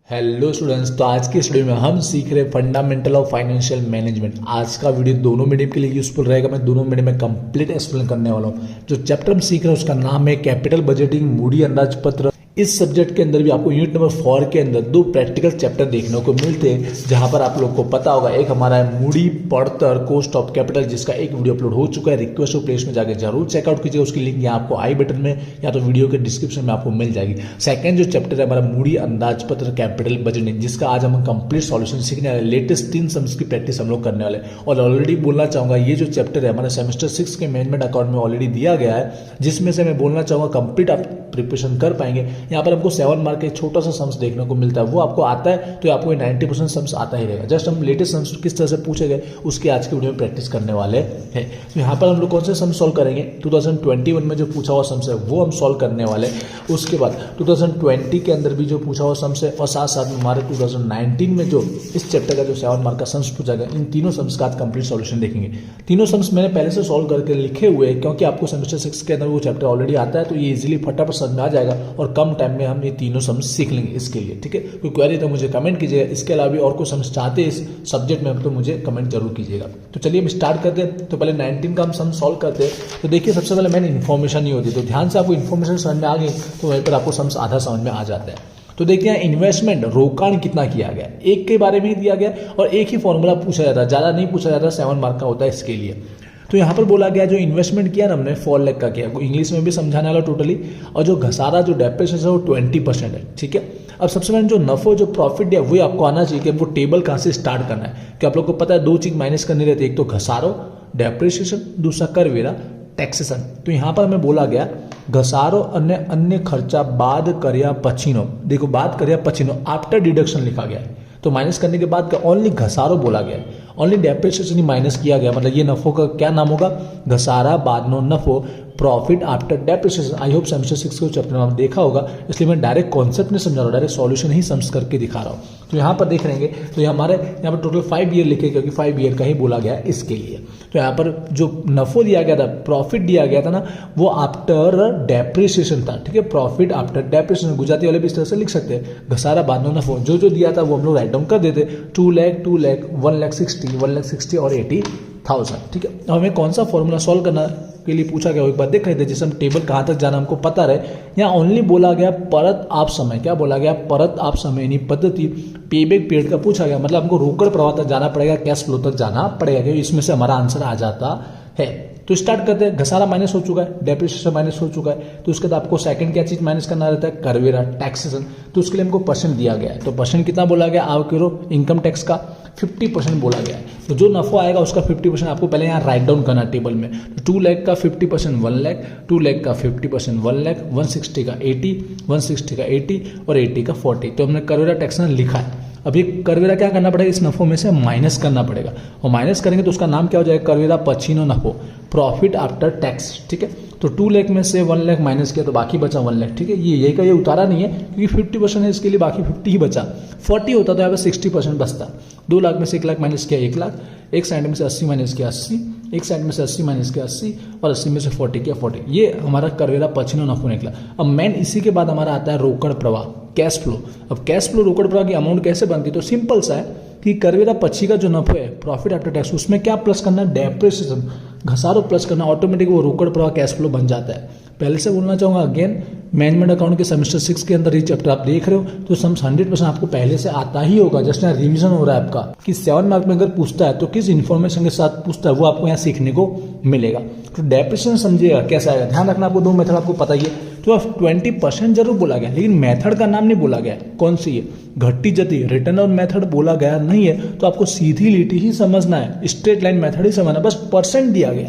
Hello students, तो आज के स्टूडियो में हम सीख रहे फंडामेंटल ऑफ फाइनेंशियल मैनेजमेंट। आज का वीडियो दोनों मीडियम के लिए यूजफुल रहेगा। मैं दोनों मीडियम में कंप्लीट एक्सप्लेन करने वाला हूँ। जो चैप्टर हम सीख रहे हैं उसका नाम है कैपिटल बजटिंग, मूडी अंदाजपत्र। इस सब्जेक्ट के अंदर भी आपको यूनिट नंबर 4 के अंदर दो प्रैक्टिकल चैप्टर देखने को मिलते हैं, जहां पर आप लोग को पता होगा एक हमारा है मूडी पढ़तर कॉस्ट ऑफ कैपिटल, जिसका एक वीडियो अपलोड हो चुका है। रिक्वेस्ट हो प्लेस में जाकर जरूर चेकआउट कीजिए। उसकी लिंक यहाँ आपको आई बटन में या तो वीडियो के डिस्क्रिप्शन में आपको मिल जाएगी। सेकंड जो चैप्टर है हमारा मूडी अंदाजपत्र कैपिटल बजटिंग, जिसका आज हम कंप्लीट सॉल्यूशन सीखने वाले। लेटेस्ट 3 सम्स की प्रैक्टिस हम लोग करने वाले। और ऑलरेडी बोलना चाहूंगा ये जो चैप्टर है हमारे सेमेस्टर 6 के मैनेजमेंट अकाउंट में ऑलरेडी दिया गया है, जिसमें से मैं बोलना चाहूंगा कंप्लीट आप प्रिपरेशन कर पाएंगे। यहाँ पर हमको 7 मार्क के छोटा सा सम्स देखने को मिलता है, वो आपको आता है तो आपको 90% सम्स आता ही रहेगा। जस्ट हम लेटेस्ट सम्स किस तरह से पूछे गए उसके आज के वीडियो में प्रैक्टिस करने वाले हैं। तो यहाँ पर हम लोग कौन से सम सॉल्व करेंगे, 2021 में जो पूछा हुआ सम्स है वो हम सॉल्व करने वाले। उसके बाद 2020 के अंदर भी जो पूछा हुआ सम्स है, और साथ साथ में हमारे 2019 में जो इस चैप्टर का जो 7 मार्क का सम्स पूछा गया, इन तीनों सम्स का आज कंप्लीट सॉल्यूशन देखेंगे। तीनों सम्स मैंने पहले से सॉल्व करके लिखे हुए हैं, क्योंकि आपको सेमेस्टर 6 के अंदर वो चैप्टर ऑलरेडी आता है, तो ये इजीली फटाफट समझ में आ जाएगा और कम टाइम में हम ये तीनों सम्स सीख लेंगे इसके लिए। ठीक है, कोई क्वेरी तो मुझे कमेंट कीजिएगा। इसके अलावा भी और कोई सम्स चाहते हैं इस सब्जेक्ट में तो मुझे कमेंट जरूर कीजिएगा। तो चलिए हम स्टार्ट करते हैं। तो पहले 19 का हम सम सॉल्व करते हैं। तो देखिए सबसे पहले मैंने इन्फॉर्मेशन नहीं होती, तो ध्यान से आपको इन्फॉर्मेशन समझ में आ गई तो वहीं पर आपको सम्स आधा समझ में आ जाता है। तो देखिए इन्वेस्टमेंट रोकाण कितना किया गया, एक के बारे में ही दिया गया और एक ही फॉर्मूला पूछा जाता है, ज्यादा नहीं पूछा जाता, 7 मार्क का होता है इसके लिए। तो यहाँ पर बोला गया जो इन्वेस्टमेंट किया ना हमने 4 लाख का किया, इंग्लिश में भी समझाने वाला टोटली, और जो घसारा जो डेप्रिसिएशन है वो 20% है। ठीक है, अब सबसे पहले जो नफो जो प्रॉफिट है वो आपको आना चाहिए कि वो टेबल कहाँ से स्टार्ट करना है। कि आप लोग को पता है 2 चीज माइनस करनी रहती है, एक तो घसारो डेप्रिसिएशन, दूसरा करवेरा टैक्सेशन। तो यहाँ पर हमें बोला गया घसारो अन्य अन्य खर्चा बाद कर्या पछीनो। देखो बाद कर्या पछीनो आफ्टर डिडक्शन लिखा गया है, तो माइनस करने के बाद का ओनली घसारो बोला गया है, ओनली डेप्रिसिएशन ही माइनस किया गया। मतलब ये नफो का क्या नाम होगा, घसारा बाद नो नफो, profit after depreciation. I hope semester 6 के चैप्टर में आप देखा होगा, इसलिए मैं डायरेक्ट कॉन्सेप्ट नहीं समझा रहा हूँ, डायरेक्ट सॉल्यूशन ही समझ करके दिखा रहा हूँ। तो यहाँ पर देख लेंगे तो हमारे यहाँ पर टोटल 5 ईयर लिखे, क्योंकि 5 ईयर का ही बोला गया है इसके लिए। तो यहाँ पर जो नफो दिया गया था, प्रॉफिट दिया गया था ना, वो आफ्टर डेप्रिसिएशन था। ठीक है, प्रॉफिट आफ्टर डेप्रिसिएशन गुजराती वाले भी इस तरह से लिख सकते हैं, घसारा बाद नो नफो। जो जो दिया था वो हम लोग राइट डाउन कर देते, 2 लाख 2 लाख 1,60,000 और 80,000। ठीक है, अब हमें कौन सा फॉर्मूला सॉल्व करना के लिए पूछा गया, एक बार देख रहे थे, जिससे हम टेबल कहाँ तक जाना हमको पता रहे। यहाँ ओनली बोला गया परत आप समय, क्या बोला गया, परत आप समय यानी पद्धति, पेबैक पीरियड का पूछा गया। मतलब हमको रोकड़ प्रवाह तक जाना पड़ेगा, कैश फ्लो तक जाना पड़ेगा, क्योंकि इसमें से हमारा आंसर आ जाता है। तो स्टार्ट करते हैं। घसारा माइनस हो चुका है, डेप्रिसिएशन माइनस हो चुका है, तो उसके बाद आपको सेकंड क्या चीज माइनस करना रहता है, करवेरा टैक्सेशन। तो उसके लिए हमको परसेंट दिया गया है, तो परसेंट कितना बोला गया, आप करो इनकम टैक्स का 50% बोला गया है। तो जो नफा आएगा उसका 50% आपको पहले यहाँ राइट डाउन करना टेबल में। तो 2 लाख का 50% 1 लाख, 2 लाख का 50% 1 लाख, 160 का 80, 160 का 80 और 80 का 40। तो हमने करवेरा टैक्सेशन लिखा है। अब ये करवेरा क्या करना पड़ेगा, इस नफो में से माइनस करना पड़ेगा, और माइनस करेंगे तो उसका नाम क्या हो जाएगा, करवेरा पछीनो नफो, प्रॉफिट आफ्टर टैक्स। ठीक है, तो 2 लाख में से 1 लाख माइनस किया तो बाकी बचा 1 लाख। ठीक है, ये का ये उतारा नहीं है, क्योंकि 50% है इसके लिए, बाकी 50 ही बचा। 40 होता तो यहाँ पे 60% बचता। 2 लाख में से 1 लाख माइनस किया 1 लाख, एक साइड में से 80 माइनस किया 80, एक साइड में से 80 माइनस किया 80, और 80 में से 40 किया 40। ये हमारा करवेरा पछीनो नफो निकला। अब मेन इसी के बाद हमारा आता है रोकड़ प्रवाह, कैश फ्लो। अब कैश फ्लो रोकड़ प्रवाह की अमाउंट कैसे बनती है, तो सिंपल सा है कि करवेरा पछी का जो नफो है प्रॉफिट आफ्टर टैक्स, उसमें क्या प्लस करना है, डेप्रिसिएशन, घसारो प्लस करना, ऑटोमेटिक वो रोकड़ प्रवाह कैश फ्लो बन जाता है। पहले से बोलना चाहूंगा अगेन, मैनेजमेंट अकाउंट के सेमेस्टर 6 के अंदर ये चैप्टर आप देख रहे हो, तो सम्स 100% आपको पहले से आता ही होगा। जस्ट यहाँ रिवीजन हो रहा है आपका कि 7 मार्क में अगर पूछता है तो किस इन्फॉर्मेशन के साथ पूछता है वो आपको यहाँ सीखने को मिलेगा। तो डेप्रिसिएशन समझिएगा कैसा आएगा, ध्यान रखना, आपको 2 मेथड आपको पता ही है। तो 20% जरूर बोला गया, लेकिन मेथड का नाम नहीं बोला गया। कौन सी है, घट्टी जति रिटर्न और मेथड बोला गया नहीं है, तो आपको सीधी लीटी ही समझना है, स्ट्रेट लाइन मेथड ही समझना, बस परसेंट दिया गया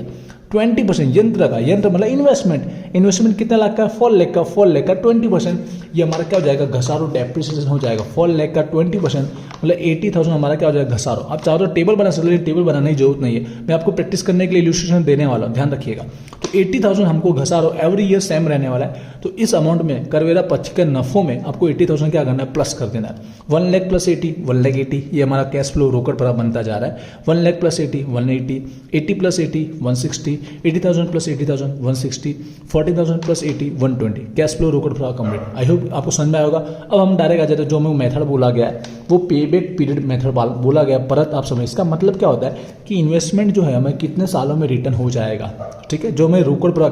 20%। यंत्र का, यंत्र मतलब इन्वेस्टमेंट कितना लाख का, 4 लाख का, 4 लाख का 20%, ये हमारा क्या हो जाएगा, घसारो डेप्रिसिएशन हो जाएगा। 4 लाख का 20% मतलब 80,000 हमारा क्या हो जाएगा, घसारो। आप चाहो तो टेबल बना सकते, टेबल बनाने की जरूरत नहीं है, मैं आपको प्रैक्टिस करने के लिए इल्यूस्ट्रेशन देने वाला हूँ, ध्यान रखिएगा। तो 80,000 हमको घसारो एवरी ईयर सेम रहने वाला है। तो इस अमाउंट में करवेरा पछी के नफो में आपको 80,000 क्या करना है, प्लस कर देना है। 1 लाख प्लस 80 1 लाख 80, ये हमारा कैश फ्लो रोकड़ प्रवाह बनता जा रहा है। 1 lakh plus 80 180, 80 plus 80 160, 80,000 plus 80,000 160, 40,000 plus 80 120। Cash flow रोकड़ प्रवाह कंप्लीट। आई होप आपको समझ में आएगा। अब हम डायरेक्ट आ जाते हैं, जो हमें मेथड बोला गया है वो पे बैक पीरियड मेथड बोला गया। परत आप समझ, इसका मतलब क्या होता है कि इन्वेस्टमेंट जो है हमें कितने सालों में रिटर्न हो जाएगा, ठीक है, जो हमें रोकड़ प्रवाह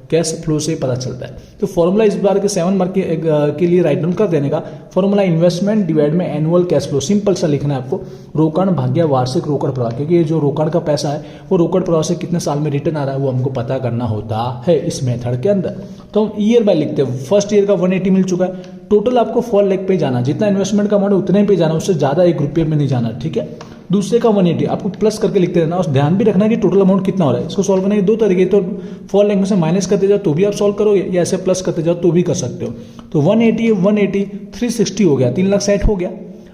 कैश फ्लो से पता चलता है। तो फॉर्मूला इस बार के 7 मार्क के लिए राइट डाउन कर देने का फॉर्मूला इन्वेस्टमेंट डिवाइड में एनुअल कैश फ्लो। सिंपल सा लिखना है आपको, रोकड़ भाग्य वार्षिक रोकड़ प्रवाह, क्योंकि ये जो रोकड़ का पैसा है वो रोकड़ प्रवाह से कितने साल में रिटर्न आ रहा है वो हमको पता करना होता है इस मेथड के अंदर। तो हम ईयर बाय लिखते हैं। फर्स्ट ईयर का 180 मिल चुका है। टोटल आपको 4 लाख पे जाना, जितना इन्वेस्टमेंट का अमाउंट है उतने पे जाना, उससे ज्यादा 1 रुपये में नहीं जाना, ठीक है। दूसरे का 180 आपको प्लस करके लिखते रहना और ध्यान भी रखना कि टोटल अमाउंट कितना हो रहा है। इसको सॉल्व करने के 2 तरीके, तो 4 लाख में से माइनस करते जाओ तो भी आप सॉल्व करोगे, या ऐसे प्लस करते जाओ तो भी कर सकते हो। तो 180 360 हो गया, 3,60,000 हो गया।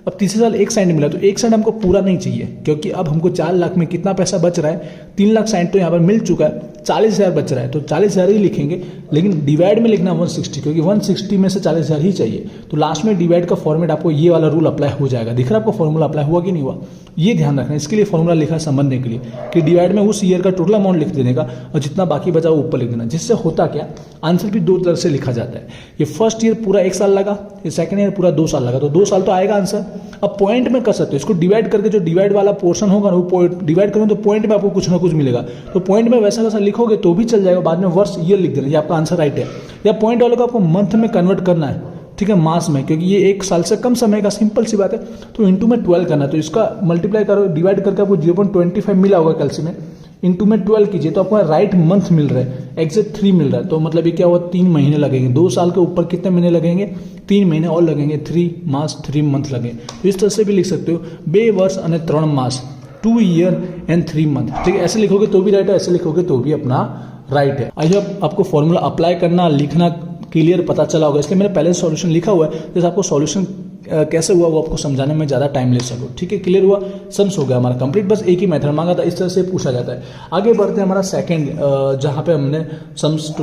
अब तीसरे साल 160 मिला, तो 160 हमको पूरा नहीं चाहिए, क्योंकि अब हमको 4 लाख में कितना पैसा बच रहा है, 3,60,000 तो यहाँ पर मिल चुका है, 40,000 बच रहा है, तो 40,000 ही लिखेंगे। लेकिन डिवाइड में लिखना 160, क्योंकि 160 में से 40,000 ही चाहिए। तो लास्ट में डिवाइड का फॉर्मेट आपको ये वाला रूल अप्लाई हो जाएगा। दिख रहा है आपको फॉर्मूला अप्लाई हुआ कि नहीं हुआ, ये ध्यान रखना। इसके लिए फॉर्मूला लिखा है समझने के लिए कि डिवाइड में उस ईयर का टोटल अमाउंट लिख देने का और जितना बाकी बचा वो ऊपर लिख देना। जिससे होता क्या, आंसर भी 2 तरह से लिखा जाता है। ये फर्स्ट ईयर पूरा 1 साल लगा, ये सेकंड ईयर पूरा 2 साल लगा, तो 2 साल तो आएगा आंसर। अब पॉइंट में कर सकते हो इसको डिवाइड करके, जो डिवाइड वाला पोर्शन होगा ना वो डिवाइड करोगे तो पॉइंट में आपको कुछ ना कुछ मिलेगा। तो पॉइंट में वैसा वैसा लिखोगे तो भी चल जाएगा, बाद में वर्ष ईयर लिख देना, ये आपका आंसर राइट है। या पॉइंट वाले को आपको मंथ में कन्वर्ट करना है, ठीक है, मास में, क्योंकि ये 1 साल से कम समय का, सिंपल सी बात है। तो इंटू में 12 करना है, तो इसका मल्टीप्लाई करो, डिवाइड करके आपको 0.25 मिला होगा कैलसी में, इंटू में 12 कीजिए तो आपको राइट मंथ मिल रहा है, एग्जैक्ट 3 मिल रहा है। तो मतलब ये क्या हुआ, 3 महीने लगेंगे। 2 साल के ऊपर कितने महीने लगेंगे, 3 महीने और लगेंगे, 3 मास 3 मंथ लगेंगे। तो इस तरह से भी लिख सकते हो, 2 वर्ष અને 3 मास, 2 ईयर एंड 3 मंथ, ठीक है। ऐसे लिखोगे तो भी राइट है, ऐसे लिखोगे तो भी अपना राइट है। आई होप आपको फॉर्मूला अप्लाई करना, लिखना क्लियर पता चला होगा, इसलिए मैंने पहले सॉल्यूशन लिखा हुआ है, जैसे आपको सॉल्यूशन कैसे हुआ वो आपको समझाने में ज़्यादा टाइम ले सको, ठीक है। क्लियर हुआ, सम्स हो गया हमारा कंप्लीट। बस एक ही मेथड मांगा था, इस तरह से पूछा जाता है। आगे बढ़ते हैं, हमारा सेकंड, जहाँ पे हमने सम्स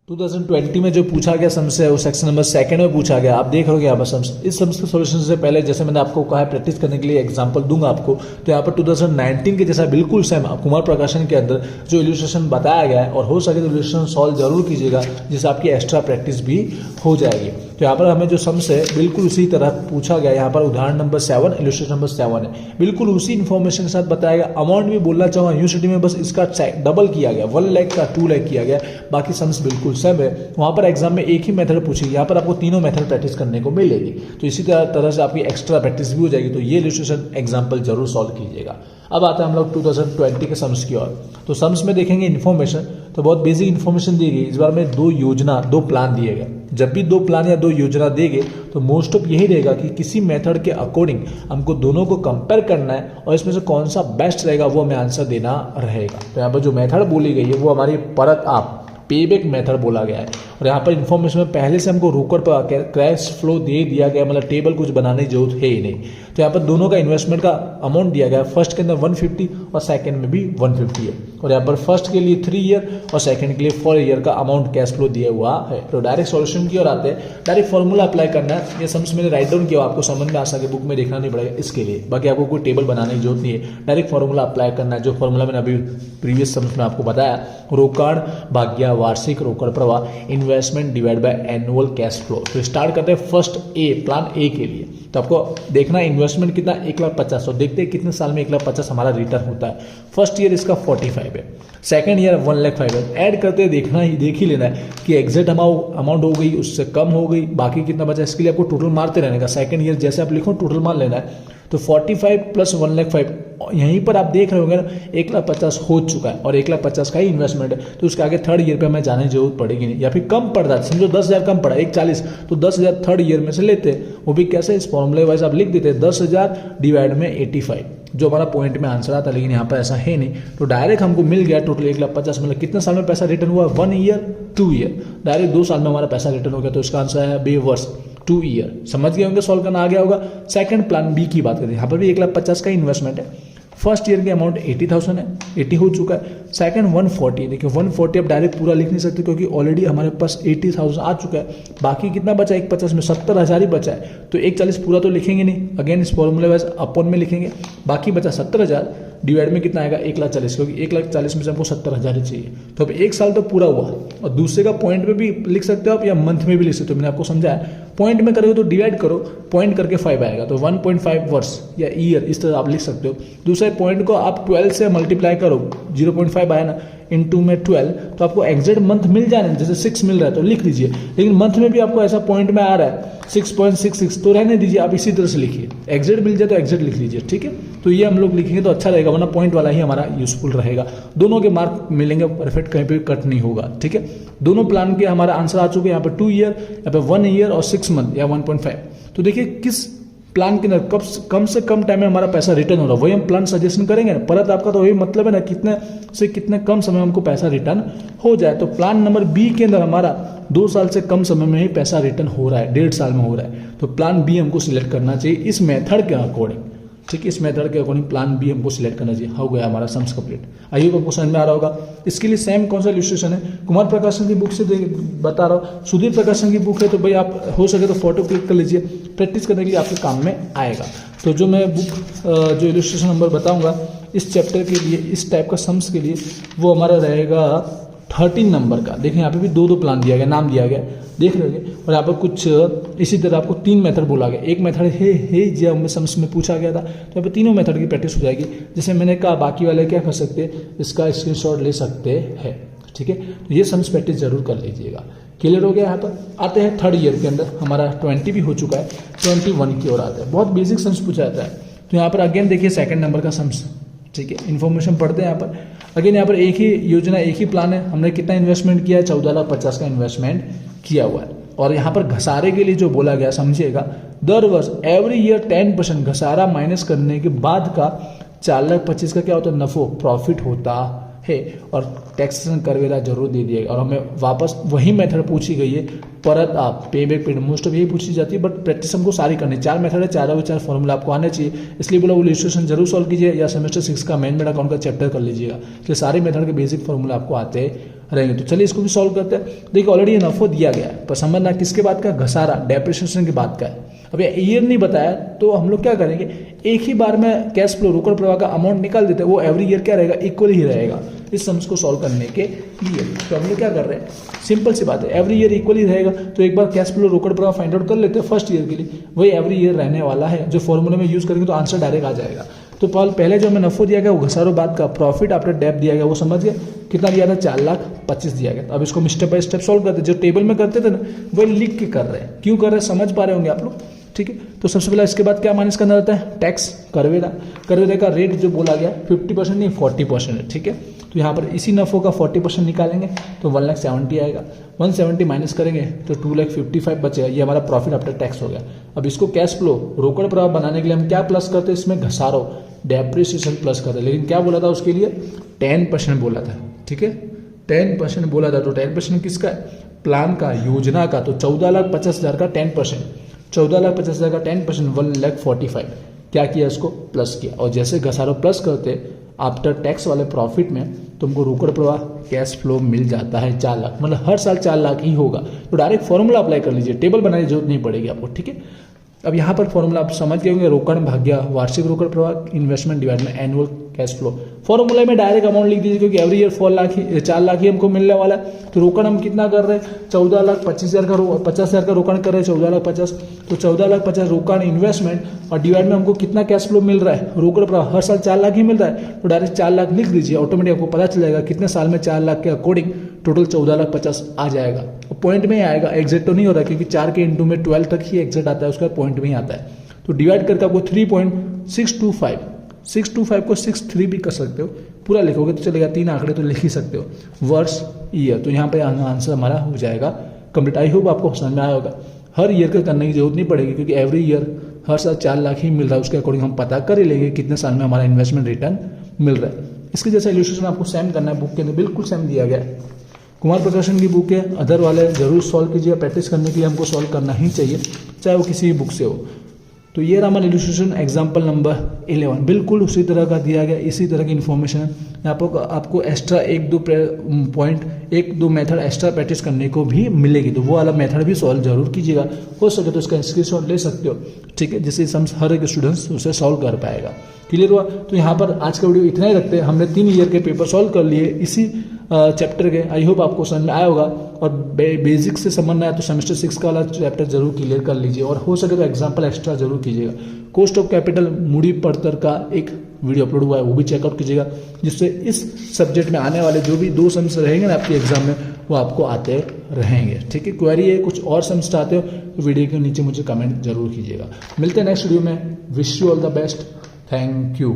2020 में जो पूछा गया सम्स है वो सेक्शन नंबर 2 में पूछा गया। आप देख रहे हो यहाँ पर सम्स। इस सम्स के सॉल्यूशन से पहले जैसे मैंने आपको कहा है प्रैक्टिस करने के लिए एग्जांपल दूंगा आपको, तो यहाँ पर 2019 के जैसा बिल्कुल सेम कुमार प्रकाशन के अंदर जो इलस्ट्रेशन बताया गया है, और हो सके तो इलस्ट्रेशन सॉल्व जरूर कीजिएगा, जिससे आपकी एक्स्ट्रा प्रैक्टिस भी हो जाएगी। तो यहाँ पर हमें जो सम्स है बिल्कुल उसी तरह पूछा गया। यहाँ पर उदाहरण नंबर 7, इलस्ट्रेशन नंबर 7 है, बिल्कुल उसी इन्फॉर्मेशन के साथ बताया गया। अमाउंट भी बोलना चाहूँगा, यूनिवर्सिटी में बस इसका डबल किया गया, 1 लाख का 2 लाख किया गया, बाकी सम्स बिल्कुल सेम है। वहाँ पर एग्जाम में एक ही मेथड पूछेगी, यहाँ पर आपको तीनों मेथड प्रैक्टिस करने को मिलेगी। तो इसी तरह से आपकी एक्स्ट्रा प्रैक्टिस भी हो जाएगी। तो ये इलस्ट्रेशन एग्जाम्पल जरूर सॉल्व कीजिएगा। अब आता है हम लोग 2020 के सम्स की ओर। तो सम्स में देखेंगे इन्फॉर्मेशन, तो बहुत बेसिक इन्फॉर्मेशन दी गई। इस बार में 2 योजना 2 प्लान दिए गए। जब भी 2 प्लान या 2 योजना देंगे तो मोस्ट ऑफ यही रहेगा कि किसी मेथड के अकॉर्डिंग हमको दोनों को कंपेयर करना है और इसमें से कौन सा बेस्ट रहेगा वो हमें आंसर देना रहेगा। तो यहाँ पर जो मेथड बोली गई है वो हमारी परत आप पेबैक मेथड बोला गया है। और यहाँ पर इन्फॉर्मेशन में पहले से हमको रोकड़ पर कैश फ्लो दे दिया गया, मतलब टेबल कुछ बनाने की जरूरत है ही नहीं। तो यहाँ पर दोनों का इन्वेस्टमेंट का अमाउंट दिया गया है, फर्स्ट के अंदर 150 और सेकंड में भी 150 है। और यहाँ पर फर्स्ट के लिए 3 ईयर और सेकंड के लिए 4 ईयर का अमाउंट कैश फ्लो दिया हुआ है। तो डायरेक्ट सॉल्यूशन की ओर आते हैं, डायरेक्ट फॉर्मूला अप्लाई करना है। ये सम्स मैंने राइट डाउन किया, आपको समझ में आ सके, बुक में देखना नहीं पड़ेगा इसके लिए। बाकी आपको कोई टेबल बनाने की जरूरत नहीं है, डायरेक्ट फॉर्मूला अप्लाई करना है। जो फॉर्मूला मैंने अभी प्रीवियस सम्स में आपको बताया, रोकड़ भाग्य वार्षिक रोकड़ प्रवाह investment divide by annual cash flow. तो स्टार्ट करते हैं फर्स्ट ए, प्लान ए के लिए। तो आपको देखना है इन्वेस्टमेंट कितना, 1,50,000। देखते हैं कितने साल में 1,50,000 हमारा रिटर्न होता है। फर्स्ट ईयर इसका 45 है, सेकंड ईयर 1,05,000 है। ऐड करते देख ही लेना है कि एग्जैक्ट अमाउंट हो गई, उससे कम हो गई, बाकी कितना बचा। इसके लिए आपको टोटल मारते रहने का। सेकंड ईयर जैसे आप लिखो टोटल मार लेना है। तो 45 प्लस 1,05,000, यहीं पर आप देख रहे होंगे ना 1,50,000 हो चुका है और 1,50,000 का ही इन्वेस्टमेंट है। तो उसके आगे थर्ड ईयर पे हमें जाने की जरूरत पड़ेगी नहीं, या फिर कम पड़ रहा है, समझो 10,000 कम पड़ा, 1,40,000, तो 10,000 थर्ड ईयर में से लेते, वो भी कैसे, इस फॉर्मूले वाइज आप लिख देते 10,000 डिवाइड में 85, जो हमारा पॉइंट में आंसर आता। लेकिन यहाँ पर ऐसा है नहीं, तो डायरेक्ट हमको मिल गया टोटल 1,50,000। मतलब कितने साल में पैसा रिटर्न हुआ, 1 ईयर 2 ईयर, डायरेक्ट 2 साल में हमारा पैसा रिटर्न हो गया। तो इसका आंसर है 2 वर्ष 2 ईयर। समझ गए होंगे, सॉल्व करना आ गया होगा। सेकंड प्लान बी की बात करें, यहाँ पर भी 1,50,000 का इन्वेस्टमेंट है। फर्स्ट ईयर के अमाउंट 80,000 है, 80 हो चुका है। सेकंड 140, देखिए 140 अब डायरेक्ट पूरा लिख नहीं सकते क्योंकि ऑलरेडी हमारे पास 80,000 आ चुका है। बाकी कितना बचा, 1,50,000 में 70,000 ही बचा है। तो 1,40,000 पूरा तो लिखेंगे नहीं, अगेन इस फॉर्मूले वाइज अपन में लिखेंगे। बाकी बचा 70,000, डिवाइड में कितना आएगा 1,40,000, क्योंकि 1,40,000 में से हमको 70,000 ही चाहिए। तो अब एक साल तो पूरा हुआ, और दूसरे का पॉइंट में भी लिख सकते हो आप या मंथ में भी लिख सकते हो। मैंने आपको समझाया पॉइंट में करोगे तो डिवाइड करो, पॉइंट करके 5 आएगा, तो 1.5 वर्ष या ईयर इस तरह आप लिख सकते हो। दूसरे पॉइंट को आप 12 से मल्टीप्लाई करो, 0.5 आया ना, इंटू में 12, तो आपको एग्जैक्ट मंथ मिल जाए ना, जैसे 6 मिल रहा है तो लिख लीजिए। लेकिन मंथ में भी आपको ऐसा पॉइंट में आ रहा है 6.66, तो रहने दीजिए, आप इसी तरह से लिखिए। एग्जैक्ट मिल जाए तो एग्जैक्ट लिख लीजिए, ठीक है। तो ये हम लोग लिखेंगे तो अच्छा रहेगा, वरना पॉइंट वाला ही हमारा यूजफुल रहेगा। दोनों के मार्क मिलेंगे परफेक्ट, कहीं पे कट नहीं होगा, ठीक है। दोनों प्लान के हमारा आंसर आ चुके हैं, यहाँ पे 2 ईयर, यहाँ पे 1 ईयर और 6 मंथ या 1.5। तो देखिए किस प्लान के अंदर कम से कम टाइम में हमारा पैसा रिटर्न हो रहा है, वही हम प्लान सजेशन करेंगे ना। परत आपका तो वही मतलब है ना, कितने से कितने कम समय में हमको पैसा रिटर्न हो जाए। तो प्लान नंबर बी के अंदर हमारा 2 साल से कम समय में ही पैसा रिटर्न हो रहा है, 1.5 साल में हो रहा है। तो प्लान बी हमको सिलेक्ट करना चाहिए इस मेथड के अकॉर्डिंग, ठीक है। इस मेथड के अकॉर्डिंग प्लान बी हमको सिलेक्ट करना चाहिए। हो गया हमारा सम्स कंप्लीट। आइए आपको समझ में आ रहा होगा। इसके लिए सेम कौन सा इलस्ट्रेशन है, कुमार प्रकाशन की बुक से बता रहा हूँ। सुधीर प्रकाशन की बुक है, तो भाई आप हो सके तो फोटो क्लिक कर लीजिए, प्रैक्टिस करने के लिए आपके काम में आएगा। तो जो मैं बुक जो इलस्ट्रेशन नंबर बताऊंगा इस चैप्टर के लिए, इस टाइप का सम्स के लिए, वो हमारा रहेगा 13 नंबर का। देखें यहाँ पे भी 2 प्लान दिया गया, नाम दिया गया, देख रहे होंगे। और यहाँ पर कुछ इसी तरह आपको 3 मेथड बोला गया। एक मेथड है जो हमें सम्स में पूछा गया था, तो यहाँ पे तीनों मेथड की प्रैक्टिस हो जाएगी। जैसे मैंने कहा बाकी वाले क्या कर सकते हैं, इसका स्क्रीनशॉट ले सकते हैं, ठीक है। तो ये सम्स प्रैक्टिस जरूर कर लीजिएगा। क्लियर हो गया। यहाँ पर आते हैं 3rd ईयर के अंदर, हमारा 20 भी हो चुका है, 21 की ओर आता है। बहुत बेसिक सम्स पूछा जाता है। तो यहाँ पर अगेन देखिए 2nd नंबर का सम्स, ठीक है। इन्फॉर्मेशन पढ़ते हैं यहाँ पर। अगेन यहाँ पर एक ही योजना, एक ही प्लान है। हमने कितना इन्वेस्टमेंट किया है, 14,50,000 का इन्वेस्टमेंट किया हुआ है। और यहाँ पर घसारे के लिए जो बोला गया, समझिएगा, दर वर्ष एवरी ईयर 10% घसारा माइनस करने के बाद का 4,25,000 का क्या होता है, नफो, प्रॉफिट होता है। और टैक्सेशन कर वगैरह जरूर दे दिएगा। और हमें वापस वही मेथड पूछी गई है, परत आप पे बैक पीरियड, मोस्ट ऑफ यही पूछी जाती है, बट प्रैक्टिस हमको सारी करनी है। 4 मेथड है, 4 फॉर्मूला आपको आने चाहिए। इसलिए बोला वो इलस्ट्रेशन जरूर सॉल्व कीजिए, या सेमेस्टर 6 का मैनेजमेंट अकाउंट का चैप्टर कर लीजिएगा। इसलिए सारे मेथड के बेसिक फॉर्मूला आपको आते रहेंगे। तो चलिए इसको भी सॉल्व करते हैं। देखिए ऑलरेडी ये नफो दिया गया है, पर समझना किसके बाद का, घसारा, डेप्रिसिएशन के बाद का है। अब ये ईयर नहीं बताया, तो हम लोग क्या करेंगे, एक ही बार में कैश फ्लो, रोकड़ प्रवाह का अमाउंट निकाल देते हैं। वो एवरी ईयर क्या रहेगा, इक्वल ही रहेगा इस सम्स को सॉल्व करने के लिए। तो हम लोग क्या कर रहे हैं, सिंपल सी बात है, एवरी ईयर इक्वल ही रहेगा। तो एक बार कैश फ्लो, रोकड़ प्रवाह फाइंड आउट कर लेते हैं 1st ईयर के लिए, वही एवरी ईयर रहने वाला है। जो फॉर्मूले में यूज करेंगे तो आंसर डायरेक्ट आ जाएगा। तो पहले जो हमें नफो दिया गया वो घसारों बाद का, प्रॉफिट आफ्टर डेब्ट दिया गया, वो समझ गए कितना दिया था, 4,25,000 दिया गया। अब इसको स्टेप बाय स्टेप सॉल्व करते, जो टेबल में करते थे ना वही लिख के कर रहे हैं। क्यों कर रहे हैं समझ पा रहे होंगे आप लोग, ठीक है। तो सबसे पहले इसके बाद क्या माइनस करना रहता है, टैक्स, करवेरा। करवेरा का रेट जो बोला गया 50% नहीं 40% है, ठीक है। तो यहाँ पर इसी नफो का 40% निकालेंगे तो 1,70,000 आएगा। 170 माइनस करेंगे तो 2,55,000 बचेगा। ये हमारा प्रॉफिट आफ्टर टैक्स हो गया। अब इसको कैश फ्लो, रोकड़ प्रवाह बनाने के लिए हम क्या प्लस करते हैं, इसमें घसारो, डेप्रिसिएशन प्लस करते हैं। लेकिन क्या बोला था उसके लिए, 10% बोला था, ठीक है। 10% बोला था। तो 10% किसका, प्लान का, योजना का। तो 14,50,000 का 10%, 14,50,000 का 10%, 1,45,000 क्या किया, इसको प्लस किया। और जैसे घसारो प्लस करते आफ्टर टैक्स वाले प्रॉफिट में तुमको रोकड़ प्रवाह, कैश फ्लो मिल जाता है 4 लाख। मतलब हर साल 4 लाख ही होगा। तो डायरेक्ट फॉर्मूला अप्लाई कर लीजिए, टेबल बनाने की जरूरत नहीं पड़ेगी आपको, ठीक है। अब यहाँ पर फॉर्मूला आप समझ गए होंगे, रोकड़ भाग्य वार्षिक रोकड़ प्रवाह, इन्वेस्टमेंट डिवाइड में एनुअल कैश फ्लो। फॉर्मूला में डायरेक्ट अमाउंट लिख दीजिए, क्योंकि एवरी ईयर 4 लाख ही हमको मिलने वाला है। तो रोकड़ हम कितना कर रहे हैं, 14,25,000 का 50,000 का रोकड़ कर रहे हैं, 14,50,000। तो 14,50,000 रोकड़ इन्वेस्टमेंट, और डिवाइड में हमको कितना कैश फ्लो मिल रहा है, रोकड़ प्रवाह हर साल 4 लाख ही मिल रहा है। तो डायरेक्ट 4 लाख लिख दीजिए, ऑटोमेटिक आपको पता चल जाएगा कितने साल में 4 लाख के अकॉर्डिंग टोटल 14,50,000 आ जाएगा। पॉइंट में ही आएगा, एग्जैक्ट तो नहीं हो रहा, क्योंकि 4 के इंटू में 12 तक ही एग्जैक्ट आता है, उसका पॉइंट में ही आता है। तो डिवाइड करके आपको 3.625, 625 को 63 भी कर सकते हो, पूरा लिखोगे तो चलेगा, 3 आंकड़े तो लिख ही सकते हो, वर्ष, ईयर। तो यहाँ पे आंसर हमारा हो जाएगा कंप्लीट। आई होप आपको समझ में आया होगा। हर ईयर का करने की जरूरत नहीं पड़ेगी, क्योंकि एवरी ईयर हर साल 4 लाख ही मिल रहा है। उसके अकॉर्डिंग हम पता कर ही लेंगे कितने साल में हमारा इन्वेस्टमेंट रिटर्न मिल रहा है। इसके जैसा इलस्ट्रेशन आपको सेम करना है, बुक के अंदर बिल्कुल सेम दिया गया है। कुमार प्रकाशन की बुक है, अदर वाले जरूर सॉल्व कीजिए। प्रैक्टिस करने के लिए हमको सॉल्व करना ही चाहिए, चाहे वो किसी भी बुक से हो। तो ये रहा हमारा इलस्ट्रेशन एग्जाम्पल नंबर 11, बिल्कुल उसी तरह का दिया गया, इसी तरह की इन्फॉर्मेशन है। यहाँ पर आपको एक्स्ट्रा एक दो मेथड एक्स्ट्रा प्रैक्टिस करने को भी मिलेगी, तो वो वाला मेथड भी सॉल्व जरूर कीजिएगा। हो सके तो इसका स्क्रीनशॉट ले सकते हो, ठीक है, जिससे हर एक स्टूडेंट्स उसे सॉल्व कर पाएगा। क्लियर हुआ? तो यहाँ पर आज का वीडियो इतना ही रखते हैं। हमने 3 ईयर के पेपर सॉल्व कर लिए इसी चैप्टर के। आई होप आपको समझ में आया होगा, और बेसिक से समझ में आया तो सेमेस्टर 6 का वाला चैप्टर जरूर क्लियर कर लीजिए, और हो सके तो एग्जाम्पल एक्स्ट्रा जरूर कीजिएगा। कॉस्ट ऑफ कैपिटल मूडी पढ़तर का एक वीडियो अपलोड हुआ है, वो भी चेकआउट कीजिएगा, जिससे इस सब्जेक्ट में आने वाले जो भी 2 सम्स रहेंगे ना आपके एग्जाम में, वो आपको आते रहेंगे। ठीक है, क्वेरी है, कुछ और सम्स चाहते हो तो वीडियो के नीचे मुझे कमेंट जरूर कीजिएगा। मिलते हैं नेक्स्ट वीडियो में। Wish you all the best. Thank you.